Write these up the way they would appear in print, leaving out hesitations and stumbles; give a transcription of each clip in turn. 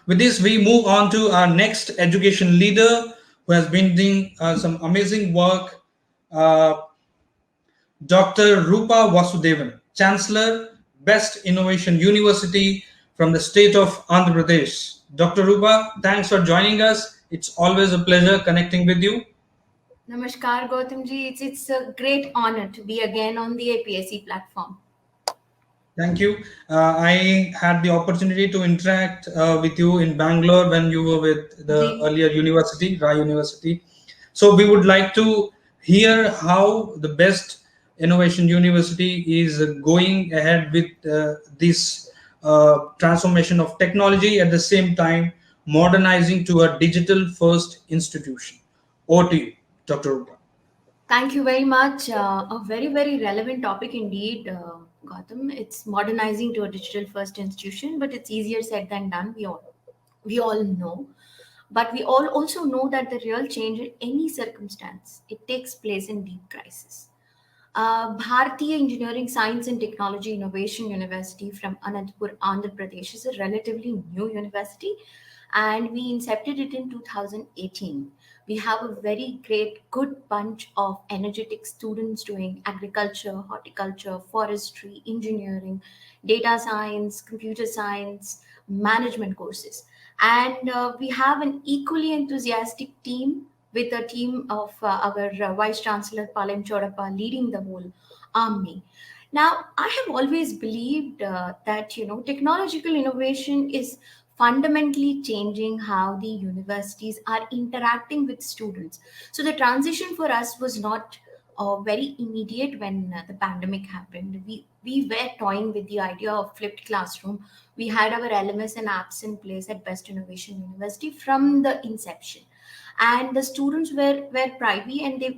With this, we move on to our next education leader who has been doing some amazing work, uh, Dr. Rupa Vasudevan, Chancellor, Best Innovation University from the state of Andhra Pradesh. Dr. Rupa, thanks for joining us. It's always a pleasure connecting with you. Namaskar, Gautamji. It's a great honor to be again on the APAC platform. Thank you. I had the opportunity to interact with you in Bangalore when you were with the Ji. earlier university, Rai University. So we would like to hear how the best innovation university is going ahead with this transformation of technology at the same time modernizing to a digital first institution. Over to you, Dr. Rupa. Thank you very much. A very, very relevant topic indeed, Gautam. It's modernizing to a digital first institution, but it's easier said than done. We all know. But we all also know that the real change in any circumstance, it takes place in deep crisis. Bharatiya Engineering Science and Technology Innovation University from Anantapur, Andhra Pradesh is a relatively new university, and we incepted it in 2018. We have a very great, good bunch of energetic students doing agriculture, horticulture, forestry, engineering, data science, computer science, management courses. And we have an equally enthusiastic team with a team of our Vice Chancellor Palem Chodappa leading the whole army. Now, I have always believed that technological innovation is fundamentally changing how the universities are interacting with students. So the transition for us was not very immediate when the pandemic happened. We were toying with the idea of flipped classroom. We had our LMS and apps in place at Best Innovation University from the inception, and the students were privy, and they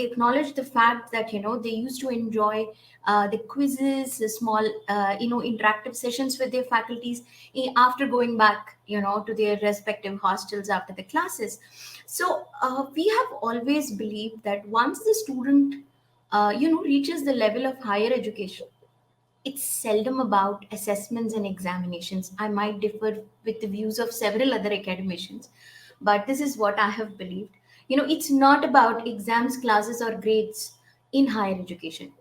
acknowledged the fact that they used to enjoy the quizzes, the small interactive sessions with their faculties after going back to their respective hostels after the classes. So we have always believed that once the student reaches the level of higher education, it's seldom about assessments and examinations. I might differ with the views of several other academicians, but this is what I have believed. It's not about exams, classes, or grades in higher education.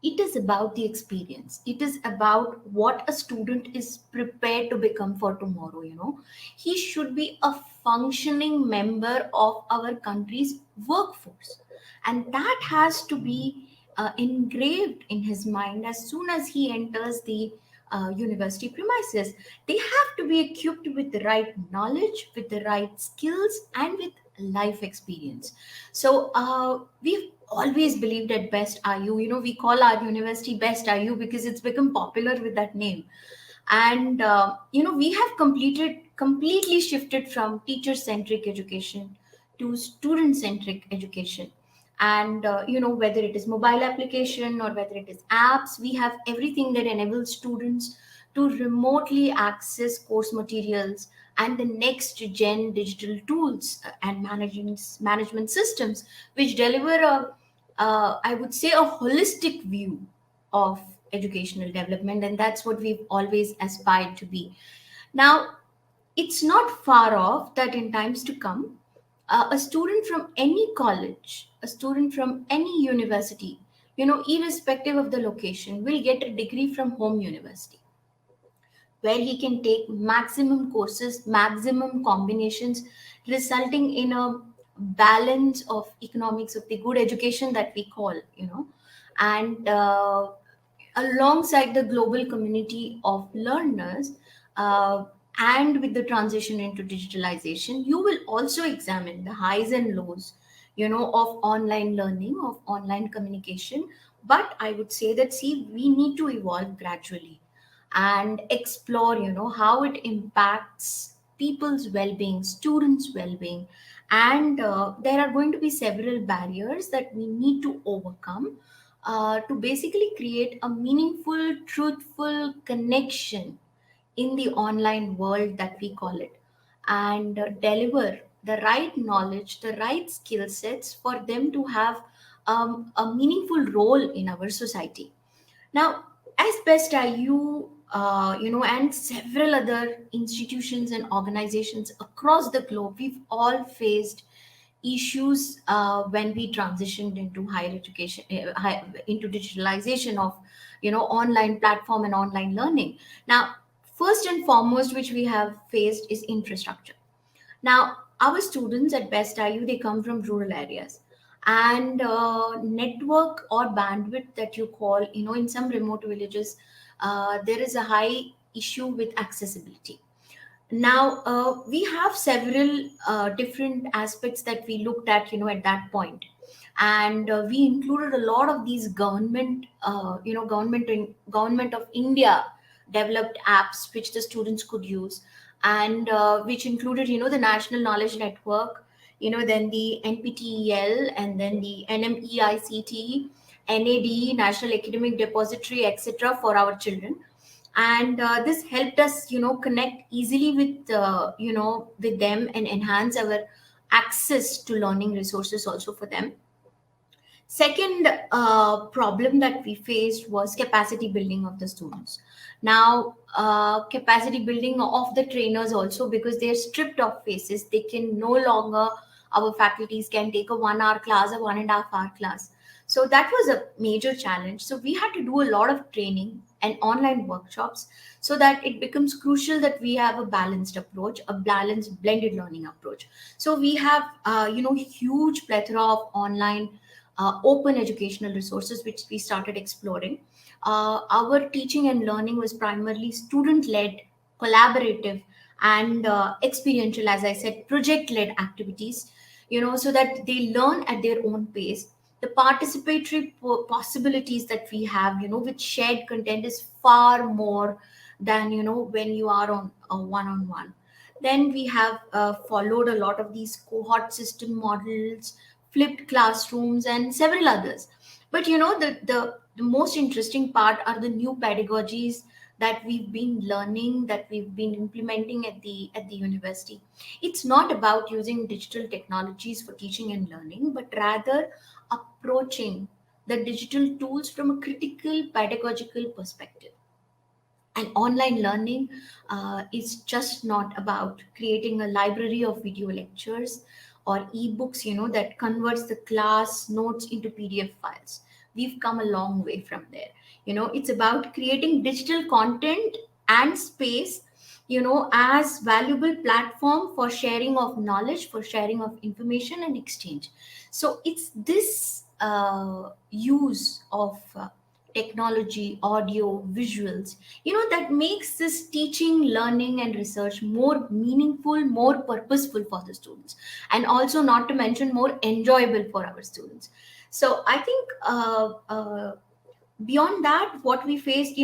It is about the experience. It is about what a student is prepared to become for tomorrow. He should be a functioning member of our country's workforce, and that has to be engraved in his mind as soon as he enters the university premises. They have to be equipped with the right knowledge, with the right skills, and with life experience. So we've always believed at Best IU. We call our university Best IU because it's become popular with that name. And we have completely shifted from teacher centric education to student centric education. And whether it is mobile application or whether it is apps, we have everything that enables students to remotely access course materials and the next gen digital tools and management systems, which deliver I would say, a holistic view of educational development, and that's what we've always aspired to be. Now, it's not far off that in times to come, a student from any college, a student from any university, irrespective of the location, will get a degree from home university, where he can take maximum courses, maximum combinations, resulting in a balance of economics of the good education that we call, and alongside the global community of learners. And with the transition into digitalization, you will also examine the highs and lows, of online learning, of online communication. But I would say that, see, we need to evolve gradually and explore how it impacts people's well-being, students well-being. And there are going to be several barriers that we need to overcome to basically create a meaningful, truthful connection in the online world that we call it, and deliver the right knowledge, the right skill sets for them to have a meaningful role in our society. Now, as Best IU, and several other institutions and organizations across the globe, we've all faced issues when we transitioned into higher education, into digitalization of, online platform and online learning. Now, first and foremost, which we have faced is infrastructure. Now, our students at Best IU, they come from rural areas, and network or bandwidth that you call, in some remote villages, there is a high issue with accessibility. Now, we have several different aspects that we looked at, at that point, and we included a lot of these government of India developed apps which the students could use, and which included, the National Knowledge Network, then the NPTEL, and then the NMEICT, NAD, National Academic Depository, etc., for our children. And this helped us, connect easily with with them, and enhance our access to learning resources also for them. Second problem that we faced was capacity building of the students. Now, capacity building of the trainers also, because they're stripped of faces. They can no longer, our faculties can take a 1 hour class, a 1.5 hour class. So that was a major challenge. So we had to do a lot of training and online workshops, so that it becomes crucial that we have a balanced approach, a balanced blended learning approach. So we have, huge plethora of online open educational resources which we started exploring. Our teaching and learning was primarily student led, collaborative, and experiential, as I said, project led activities, so that they learn at their own pace. The participatory possibilities that we have, with shared content, is far more than, when you are on a one on one. Then we have followed a lot of these cohort system models, flipped classrooms, and several others. But the most interesting part are the new pedagogies that we've been learning, that we've been implementing at the university. It's not about using digital technologies for teaching and learning, but rather approaching the digital tools from a critical pedagogical perspective. And online learning is just not about creating a library of video lectures or ebooks, that converts the class notes into PDF files. We've come a long way from there. It's about creating digital content and space, as valuable platform for sharing of knowledge, for sharing of information and exchange. So it's this use of technology, audio, visuals, that makes this teaching, learning, and research more meaningful, more purposeful for the students, and also, not to mention, more enjoyable for our students. So I think beyond that, what we faced,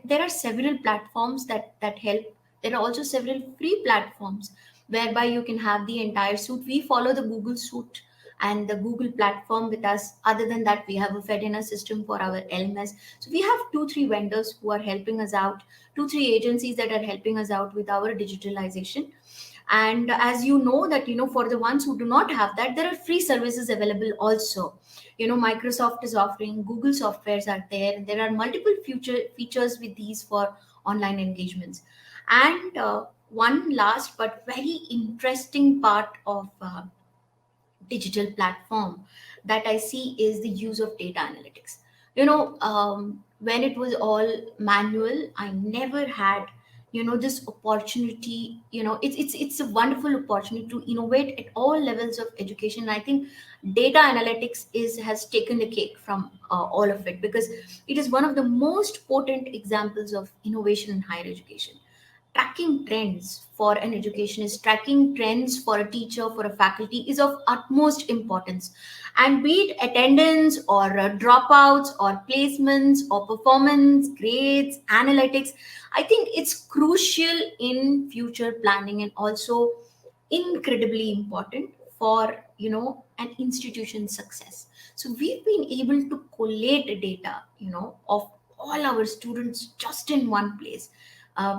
there are several platforms that help. There are also several free platforms whereby you can have the entire suite. We follow the Google suite and the Google platform with us. Other than that, we have a Fedina system for our LMS. So we have 2-3 vendors who are helping us out, 2-3 agencies that are helping us out with our digitalization. And as you know that, for the ones who do not have that, there are free services available also. Microsoft is offering, Google softwares are there, and there are multiple future features with these for online engagements. And one last but very interesting part of digital platform that I see is the use of data analytics. When it was all manual, I never had, this opportunity. It's a wonderful opportunity to innovate at all levels of education. I think data analytics is has taken the cake from all of it, because it is one of the most potent examples of innovation in higher education. Tracking trends for an educationist, tracking trends for a teacher, for a faculty, is of utmost importance. And be it attendance or dropouts or placements or performance, grades, analytics, I think it's crucial in future planning, and also incredibly important for an institution's success. So we've been able to collate data, of all our students just in one place,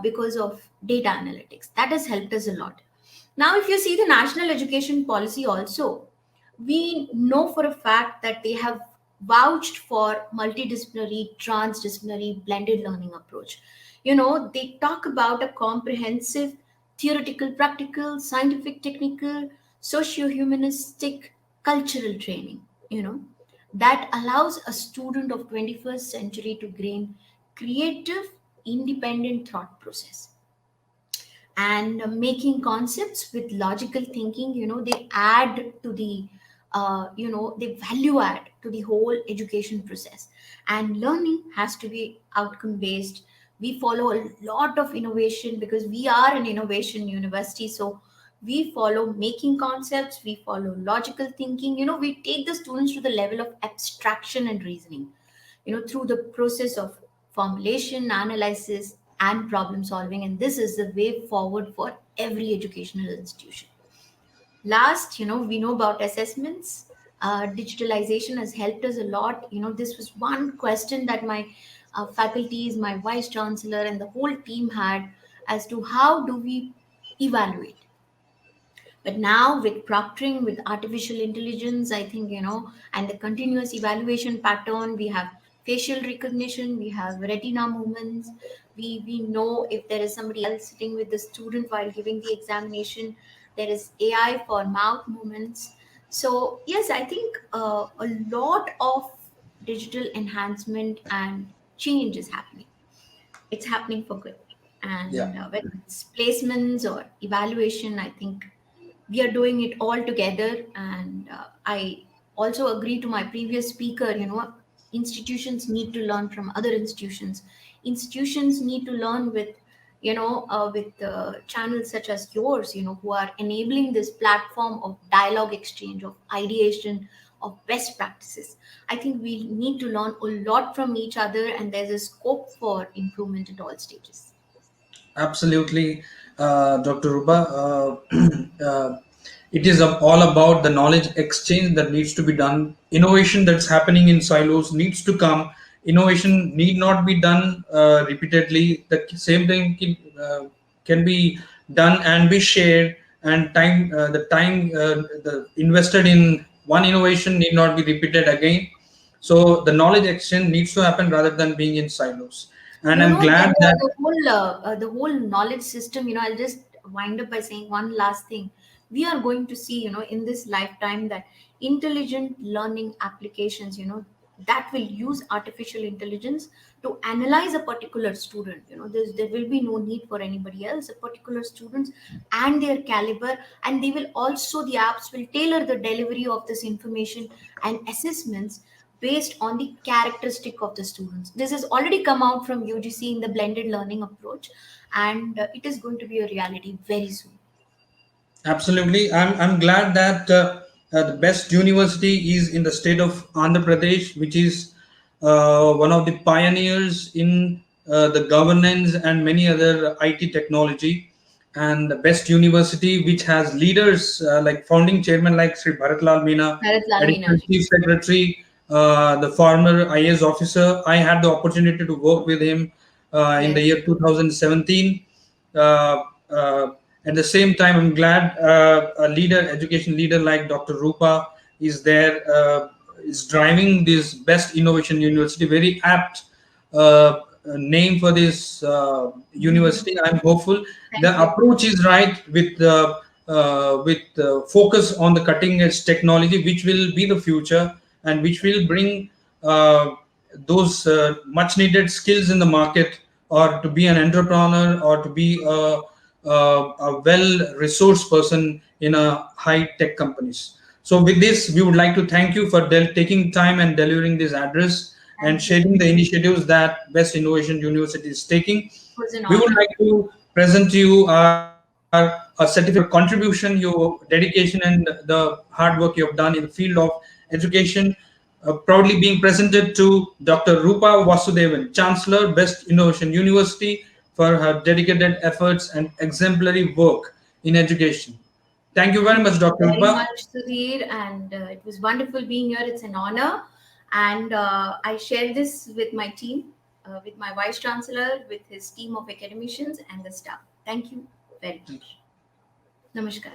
because of data analytics. That has helped us a lot. Now, if you see the national education policy also, we know for a fact that they have vouched for multidisciplinary, transdisciplinary, blended learning approach. They talk about a comprehensive theoretical, practical, scientific, technical, socio-humanistic, cultural training, that allows a student of 21st century to gain creative, independent thought process and making concepts with logical thinking. They add to the they value add to the whole education process. And learning has to be outcome based. We follow a lot of innovation because we are an innovation university. So we follow making concepts, we follow logical thinking. We take the students to the level of abstraction and reasoning, through the process of formulation, analysis, and problem solving. And this is the way forward for every educational institution. Last, we know about assessments. Digitalization has helped us a lot. This was one question that my faculties, my vice chancellor, and the whole team had, as to how do we evaluate. But now with proctoring, with artificial intelligence, I think, and the continuous evaluation pattern, we have facial recognition, we have retina movements, we know if there is somebody else sitting with the student while giving the examination. There is AI for mouth movements. So yes, I think a lot of digital enhancement and change is happening. It's happening for good. Yeah. And whether it's placements or evaluation, I think we are doing it all together. And I also agree to my previous speaker. Institutions need to learn from other institutions. Institutions need to learn with with channels such as yours, who are enabling this platform of dialogue exchange, of ideation, of best practices. I think we need to learn a lot from each other, and there's a scope for improvement at all stages. Absolutely, Dr. Ruba. It is all about the knowledge exchange that needs to be done. Innovation that's happening in silos needs to come. Innovation need not be done repeatedly. The same thing can be done and be shared. And the invested in one innovation need not be repeated again. So the knowledge exchange needs to happen rather than being in silos. And I'm glad that The whole knowledge system. I'll just wind up by saying one last thing. We are going to see, in this lifetime, that intelligent learning applications, that will use artificial intelligence to analyze a particular student. There will be no need for anybody else, a particular students and their caliber. And they will also, the apps will tailor the delivery of this information and assessments based on the characteristic of the students. This has already come out from UGC in the blended learning approach, and it is going to be a reality very soon. absolutely. I'm glad that the best university is in the state of Andhra Pradesh, which is one of the pioneers in the governance and many other IT technology, and the best university which has leaders like founding chairman like Sri Bharatlal Meena, Bharat Lal additional Meenaji. chief secretary, the former IAS officer. I had the opportunity to work with him in the Yes. year 2017. Uh, uh, at the same time, I'm glad a leader, education leader like Dr. Rupa is there, is driving this best innovation university. Very apt name for this Mhm. university. I'm hopeful the Thank you. approach is right with focus on the cutting edge technology, which will be the future and which will bring uh, those much needed skills in the market, or to be an entrepreneur, or to be a well resourced person in a high tech companies. So with this, we would like to thank you for taking time and delivering this address and Thank you. sharing the initiatives that Best Innovation University is taking. It was an We would honor. like to present to you our a certificate for your contribution, your dedication, and the hard work you have done in the field of education. Proudly being presented to Dr. Rupa Vasudevan, Chancellor, Best Innovation University, for her dedicated efforts and exemplary work in education. Thank you very Thank much, you Dr. very Rupa. much, Sudhir, and it was wonderful being here. It's an honor, and I share this with my team, with my vice chancellor, with his team of academicians and the staff. Thank you very much. Namaskar.